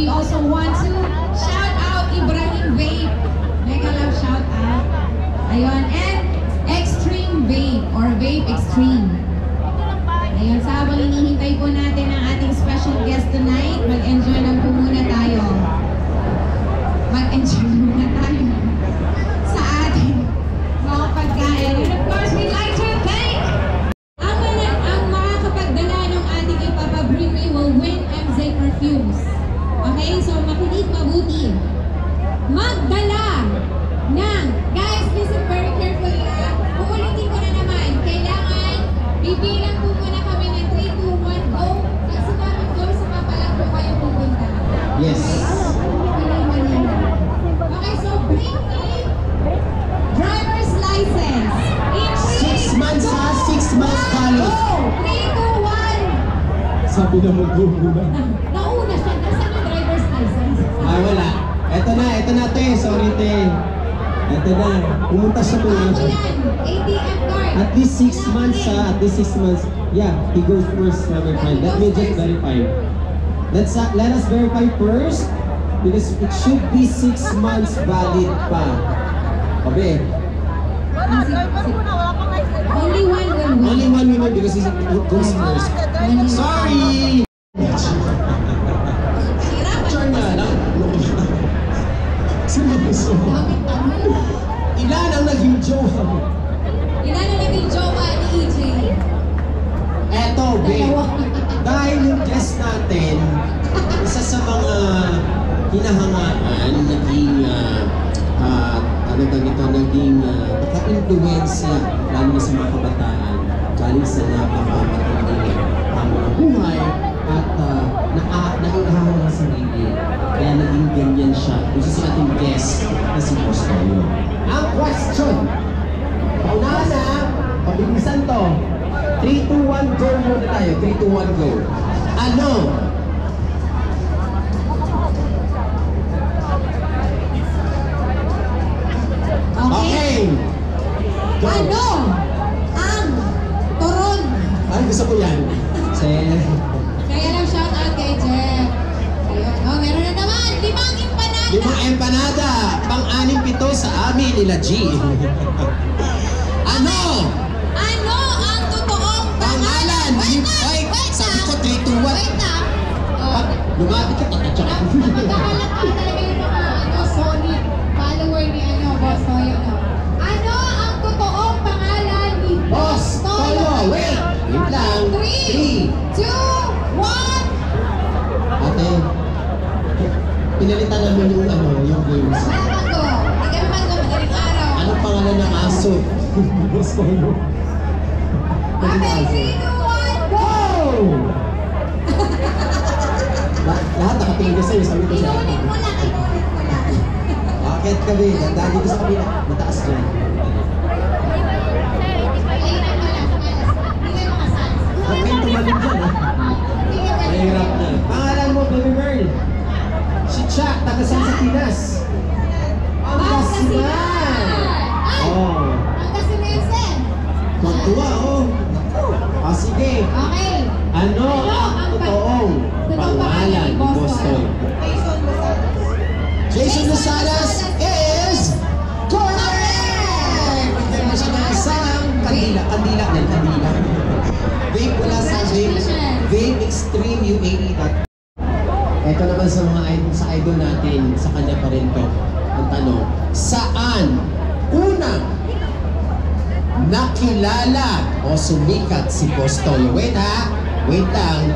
we also want to shout out Ibrahim Vape. Mega love shout out. Ayun, and Extreme Vape or Vape Extreme. Ayun, sa habang hinihintay po natin ang ating special guest tonight, mag-enjoy lang po muna tayo. Mag-enjoy muna tayo sa ating mga pagkain. And of course, we'd like to thank ang makakapagdala ng ating ipapabring will win MZ Perfumes. Okay, so makinig mabuti. Magdala ng, guys, listen very carefully ha. Uulitin ko na naman, kailangan bibilang po muna kami ng 3, 2, 1, go. At sa mga go, sa papalang po kayo pupunta. Yes. Okay, so bring me driver's license. In 6 months ha, 6 months valid. 3, 2, 1. Sabi na mag-muna. Nauna siya, nasaan yung driver's license? Ah, wala. Eto na te, sorry te. Eto na, pumunta siya po. Ako yan, ATM card. At least 6 months ha, at least 6 months. Yeah, he goes first to verify. Let me just verify. Let us verify first because it should be 6 months valid pa. Okay. Only one will win. Only one will win because he goes first. Sorry! Turn na lang. Ilan ang naging jowa mo? Ilan ang naging jowa ni EJ? Eto, babe. Dahil yung guest natin, isa sa mga hinahangaan, naging, naging naka-influensya, lalo na sa mga kabataan, galing sa napakamatinding hamon ng buhay, at naihahawa ng sarili. Kaya naging ganyan siya. Gusto sa ating guest na si Postoyo. Ang question, paunahan na, pabilisan to. 3, 2, 1, go muna tayo. 3, 2, 1, go. Ano? Okay. Go. Ano ang turon? Ay, gusto ko yan. Kaya lang shout out kay Jeff. Ayun. Oh, meron na naman. 5 empanada. 5 empanada. Pang-anim pito sa amin nila G. Ano? Ano ang totoong pangalan? Wait, sabi ko 3, 2, 1. Wait na. Oh. Lumapit ka, tatatsak. Napagkakalak ka talaga yung mga solid follower ni Boss Toyo. Ano ang totoong pangalan ni Boss Toyo? Wait lang. 3, 2, 1. Ate, pinalitan naman yung games. Manggo. Hindi kami manggo, madaling araw. Anong pangalan ng aso? Boss Toyo. Okay, 3, 2, 1, go! Lahat nakatingin ka sa'yo, sabi ko siya. Inulit mo lang. Bakit kami? Dahil dito sa kabila, mataas dyan. Kailan mo lang, hindi kayo makasal. Huwag kayong tumalim dyan, ha? Mahirap na. Pangalan mo, Baby Merl? Si Chuck, taga saan sa Pinas? Pangasinan! Oh. Pangasinan! Magtuwa, oh. Sige. Okay. Ano ang totoong pangalan ni Boston? Jason Losadas is correct! Bigyan mo siya ng isang kandila. Kandila. Vape wala sa vape. Vape Extreme UAE. Ito naman sa mga idol natin, sa kanya pa rin to. Ang tanong, saan unang nakilala o sumikat si Postoyo? Wait ha, wait lang.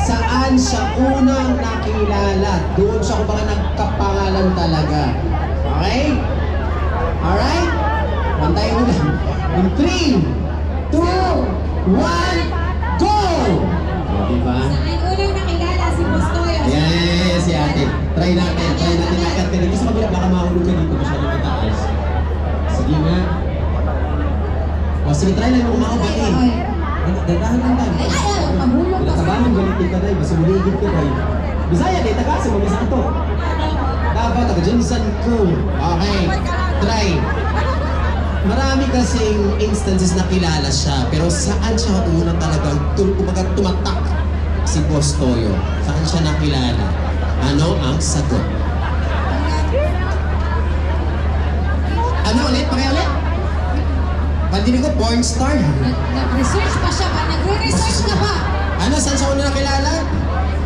Saan siya unang nakilala? Doon siya kung baka nagkapangalan talaga. Okay? Alright? Pantayin mo lang. In 3, 2, 1, go! Diba? Saan unang nakilala si Postoyo? Yes, si ate. Try natin lakad ka dito. Sa kabila, baka mahulog ka dito. Masyadong mataas. Sige nga. O sige, try lang kung makabatin. Dadahan lang tayo. Pabulong pa sa Nakabahan, galitin ka tayo. Basta muligid ka tayo. Bisaya, di taga sa mga santo. Dapat, taga Jensen Crew. Okay, try. Marami kasing instances na kilala siya, pero saan siya unang talagang tumatak si Boss Toyo. Saan siya nakilala? Ano ang sagot? Ano ulit? Pakiulit? Pandinig ko, porn star. Nag-research pa siya ba? Nagre-research ka ba? Ano? Saan siya una nakilala?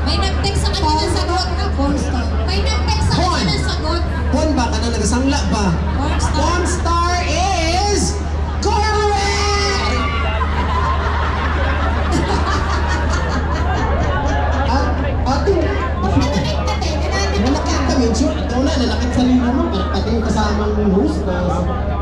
May nag-text sa kanya ng sagot. Pornstar. May nag-text sa kanya ng sagot. Porn ba? Ka na nagasangla ba? Pornstar. Porn star is correct! Ate, nanakit kami. Sure, ikaw na, nanakit sa lino mo. Pati yung kasamang host na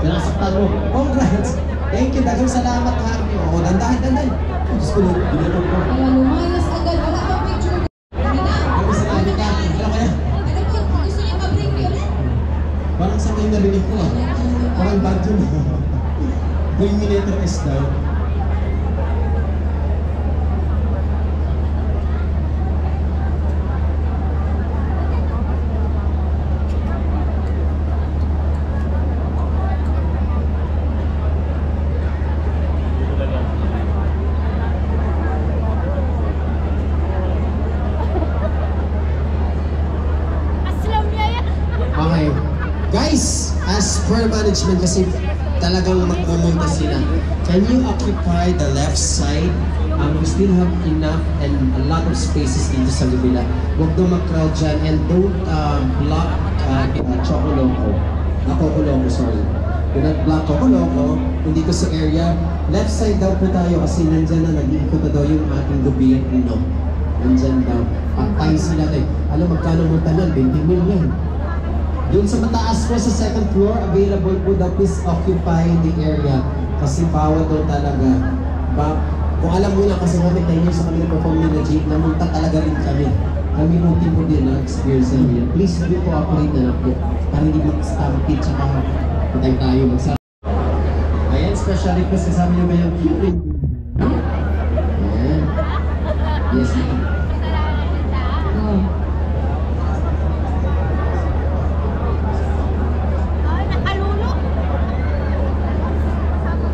sinasaktan mo. Congrats! Thank you, dagang salamat ha. Oo, dandahan. Diyos ko, ginanong ko. Kaya lumayas agad. Wala pang picture. Ano na? Ano sa namin ka? Ano kaya? Ano po? Gusto niya pa-bring me ulit? Parang sa kayo narinig ko ah. Parang bad yun. 2 millimeter is daw. Okay. Guys, as per management kasi talagang magmumunta sila. Can you occupy the left side? We still have enough and a lot of spaces dito sa Lubila. Huwag daw mag-crowd dyan and don't block Chocolonco. Chocolonco, sorry. Do not block Chocolonco. Kung dito sa area, left side daw po tayo kasi nandyan na nag-iikot na daw yung ating gobyerno. Nandyan daw. Patay sila tayo. Alam, magkano mo tanan? 20 million. Doon sa mataas po sa second floor, available po daw, please occupy the area. Kasi bawal daw talaga. Kung alam mo na kasi kami 10 years sa kami na-perform nila Jake, namunta talaga rin kami. Kami nung team po din na-experience namin yan. Please do cooperate na lang po. Para hindi mag-stampede tsaka patay tayo magsama. Ayan, special request kasama nyo ba yung Q-Ring? Ayan. Yes, ma'am. Oh.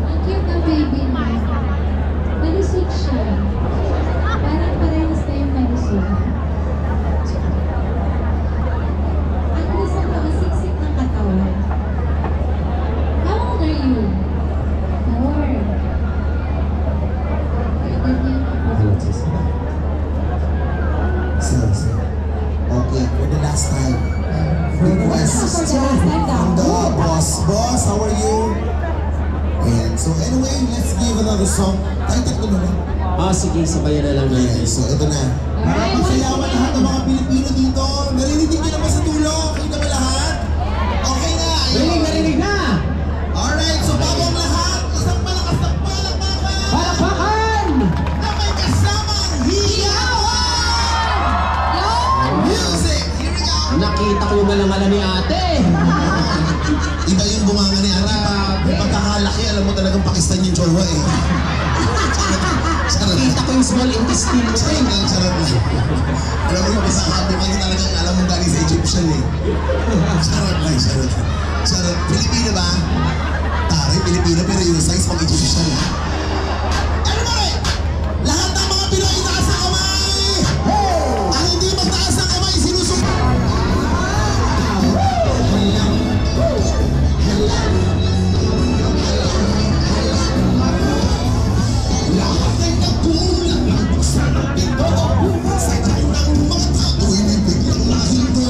Ang cute ng baby mo. Malusog siya. Parang parehas tayong malusog. Ang gusto ko, ang siksik ng katawan. How old are you? 4. Okay, for the last time. Request from the boss. Boss, how are you? Ayan, so anyway, let's give another song. Title ko naman. Sige, sabayan na lang natin. Ayan, so ito na. Mapapasayawan lahat ng mga Pilipino dito. Narinig niyo naman sa dulo? Okay na ba lahat? Okay na. Ayun. Narinig na! Alright, so bago ang lahat, isang malakas na palakpakan Palakpakan! na may kasamang hiyawan! Music! Here we go! Nakita ko yung malamala ni ate. Iba yung bumanga ni Ara. Pagkakalaki, alam mo talagang Pakistan yung jowa eh. Nakita ko yung small intestine mo. Charot lang, charot lang. Alam mo yung pasakabi ka niya talagang alam mo galing sa Egyptian eh. Charot lang, charot. Charot. Pilipino ba? Tari, Pilipino pero yung size pang Egyptian. Everybody! Lahat ng mga Pinoy, itaas ang kamay! Ang hindi magtaas ng kamay, sinusunod. Lahat ay nagulat ng buksa ng pinto. Sadya'y ng mga tao'y may biglang nahinto.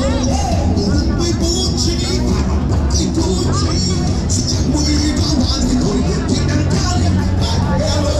Ngunit may butsi, parang pagkay Gucci. Sadya'y mo'y ikawan, ito'y pinanggaling. Pagkalo!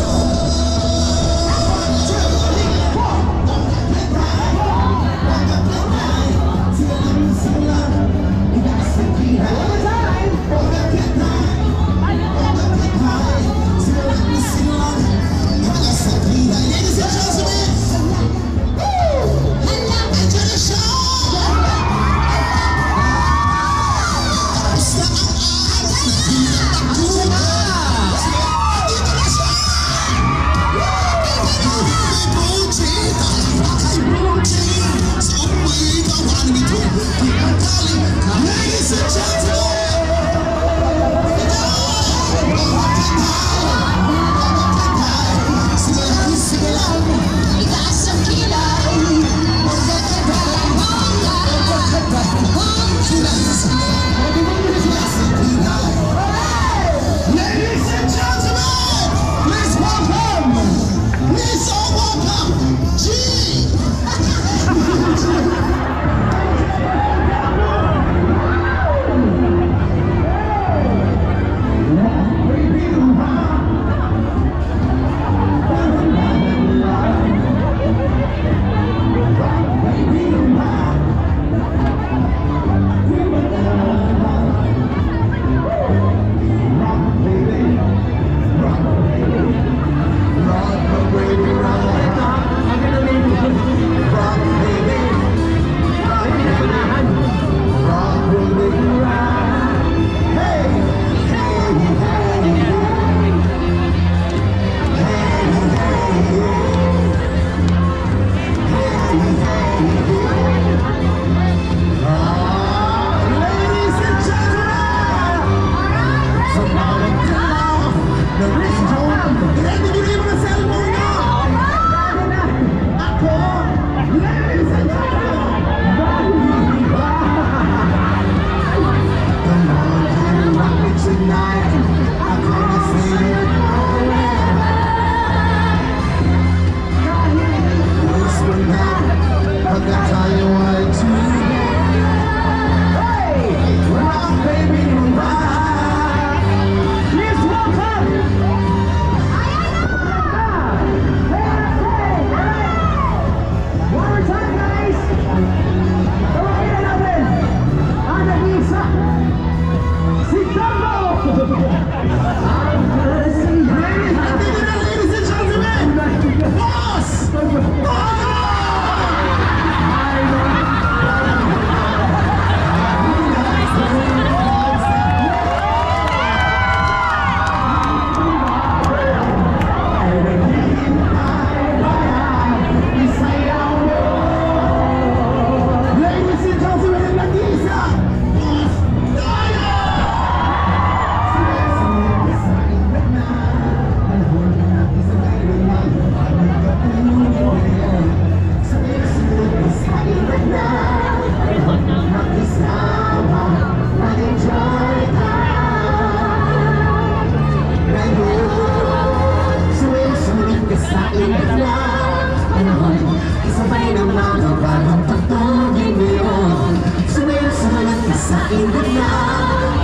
Maingit na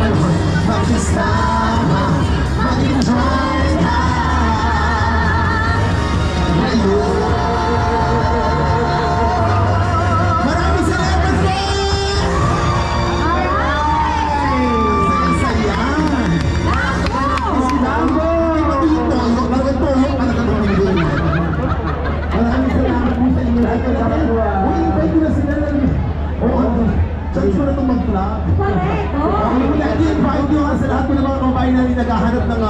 panahon magkasama, mag-enjoy na ngayon. Maraming salamat po! Ang saya-saya. Si Dambo! Ito yung toyo. Parang toyo. Parang toyo. Maraming salamat po sa inyo. Uy, invite ko na sila lang. Chance ko na itong mag-vlog. Correct. I-invite nyo sa lahat ko ng mga kabayan namin naghahanap ng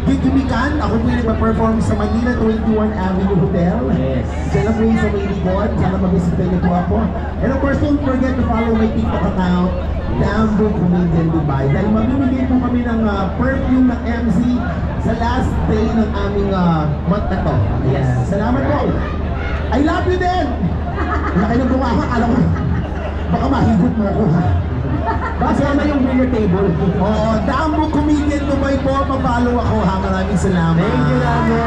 gig-gigikan. Ako po yung nagpa-perform sa Manila 21 Avenue Hotel. Yes. Diyan lang po yung sa Leybold. Sana mag-visita niyo po ako. And of course, don't forget to follow my TikTok account, Dambo Comedian Dubai. Dahil mamimigay po kami ng perfume ng MC sa last day ng aming month na to. Yes. Salamat po. I love you din! Laki ng bunga ka, alam mo. Baka mahigot mo ako ha. Kasama yung billiard table. Oo, Dambo Comedian Dubai po. Mag-follow ako ha. Maraming salamat. Thank you, Dambo.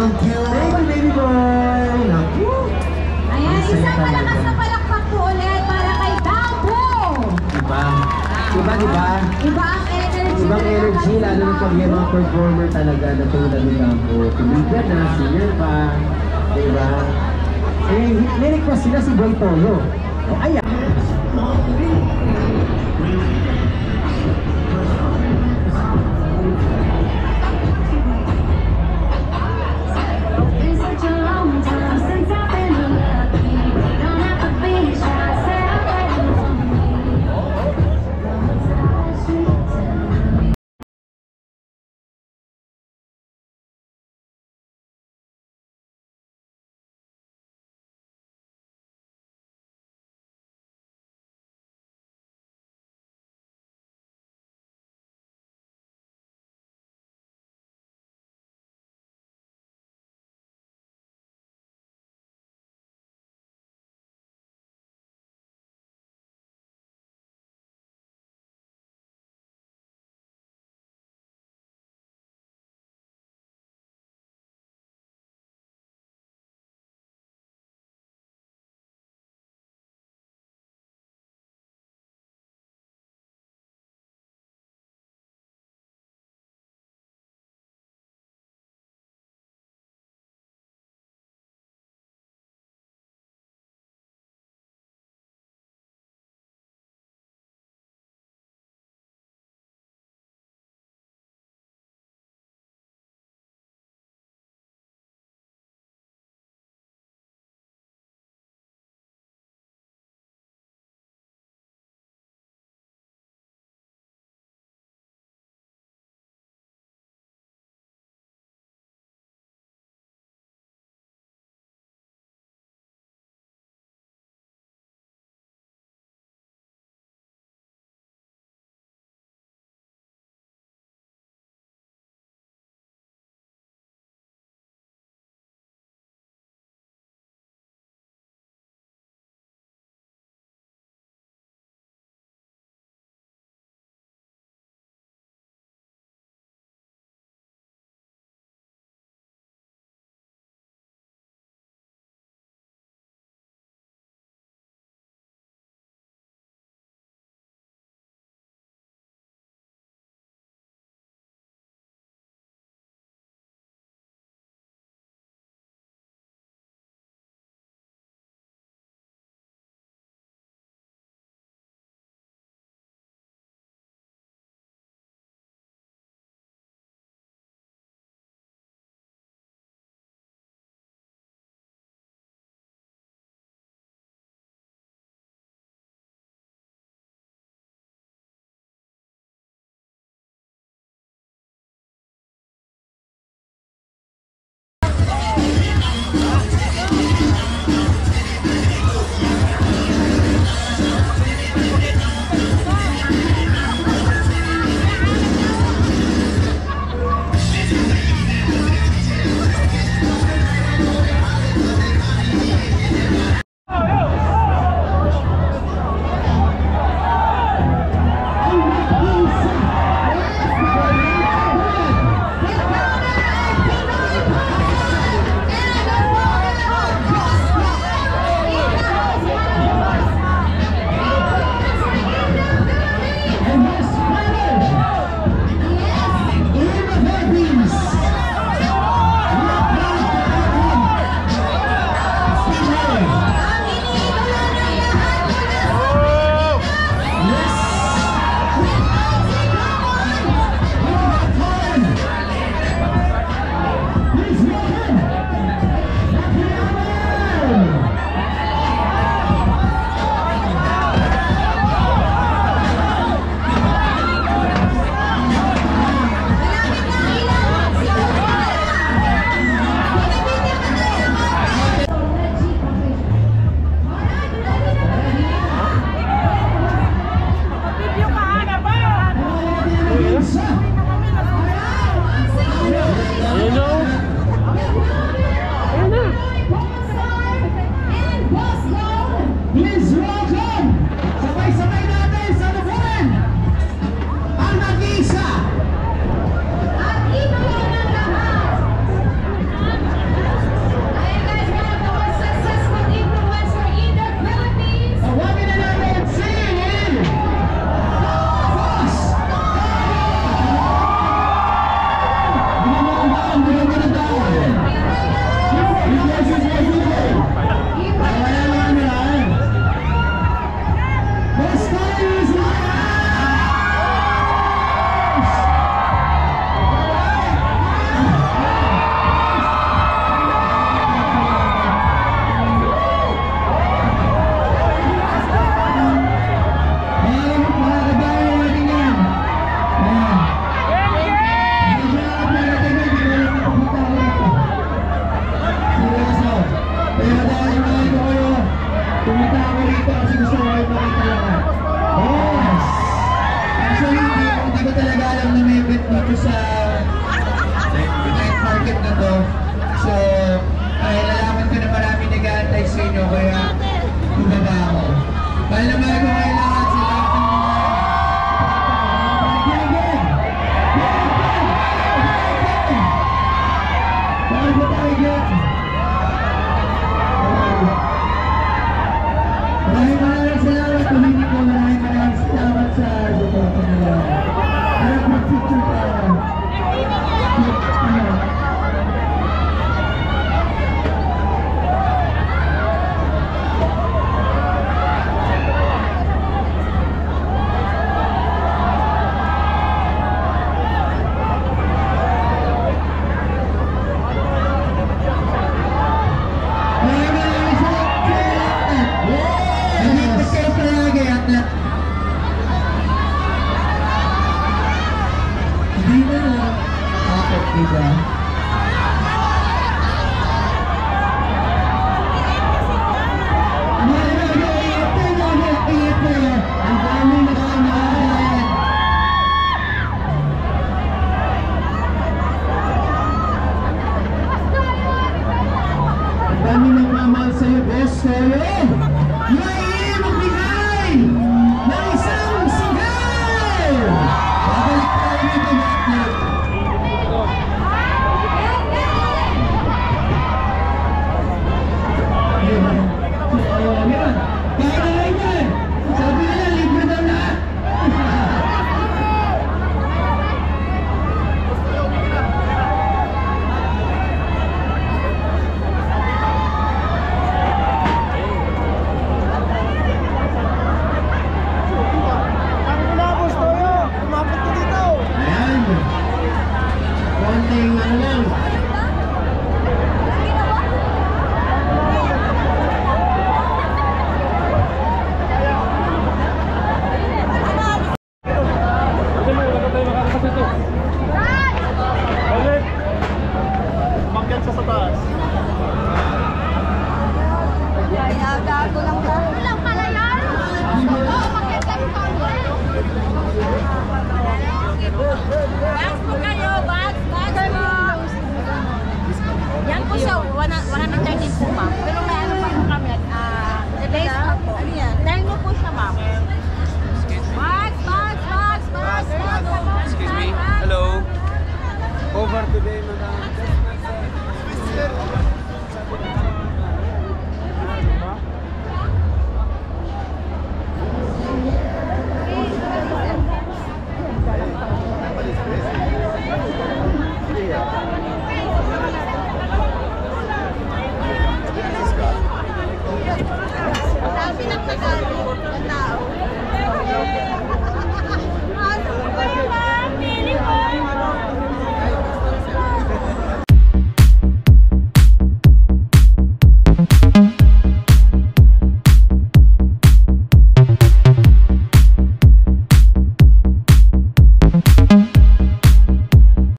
Thank you. Thank you, baby boy. Ayan, isang malakas na palakpak po ulit para kay Dambo. Diba? Diba? Iba ang energy. Ibang energy, lalo na pag yung mga performer talaga na tulad ni Dambo. Comedian na, singer pa. Diba? Eh, nirequest sila si Boy Toyo. O, ayan.